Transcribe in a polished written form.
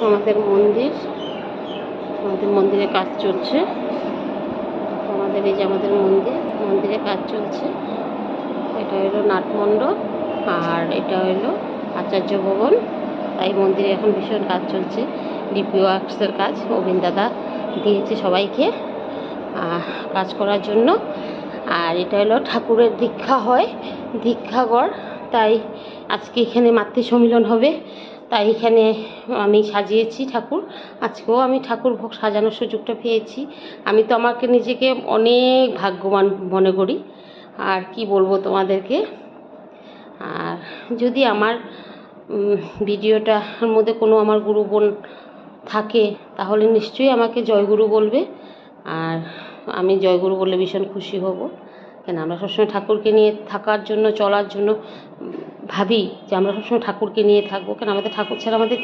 আমাদের মন্দিরে কাজ চলছে। আমাদের এই যে আমাদের মন্দিরে কাজ চলছে। এটা হলো নাটমণ্ডপ আর এটা হলো আচার্য ভবন। তাই মন্দিরে এখন ভীষণ কাজ চলছে, ডিপি ওয়ার্কসের কাজ। অভিন দাদা দিয়েছে সবাইকে কাজ করার জন্য। আর এটা হলো ঠাকুরের দীক্ষা হয়, দীক্ষাগড়। তাই আজকে এখানে মাতৃ সম্মিলন হবে, তাই এখানে আমি সাজিয়েছি ঠাকুর। আজকেও আমি ঠাকুর ভোগ সাজানোর সুযোগটা পেয়েছি। আমি তো আমাকে নিজেকে অনেক ভাগ্যবান মনে করি। আর কি বলবো তোমাদেরকে। আর যদি আমার ভিডিওটার মধ্যে কোনো আমার গুরু বোন থাকে তাহলে নিশ্চয়ই আমাকে জয়গুরু বলবে। আর আমি জয়গুরু বললে ভীষণ খুশি হব। কেন আমরা সবসময় ঠাকুরকে নিয়ে থাকার জন্য, চলার জন্য ভাবি যে আমরা সবসময় ঠাকুরকে নিয়ে থাকবো। কেন আমাদের ঠাকুর ছাড়া আমাদের